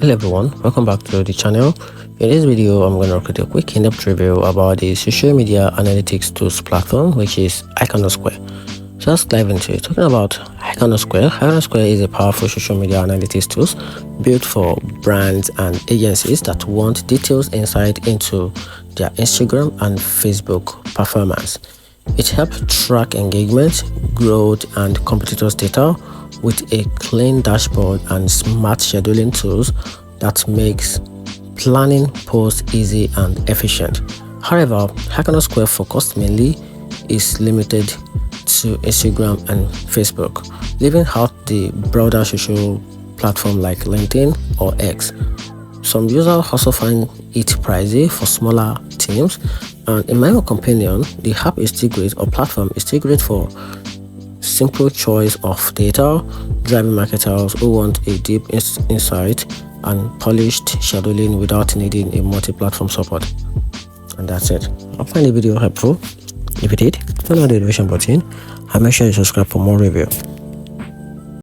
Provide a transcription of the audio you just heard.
Hello everyone, welcome back to the channel. In this video, I'm going to create a quick in-depth review about the social media analytics tools platform, which is Iconosquare. So let's dive into it. Talking about Iconosquare, Iconosquare is a powerful social media analytics tools built for brands and agencies that want detailed insight into their Instagram and Facebook performance. It helps track engagement, growth, and competitors' data with a clean dashboard and smart scheduling tools that makes planning posts easy and efficient. However, Iconosquare focus mainly is limited to Instagram and Facebook, leaving out the broader social platform like LinkedIn or X. Some users also find it pricey for smaller teams, and in my opinion, the app is still great, or platform is still great for simple choice of data, driving marketers who want a deep insight and polished scheduling without needing a multi-platform support. And that's it. I find the video helpful. If you did, turn on the notification button and make sure you subscribe for more review.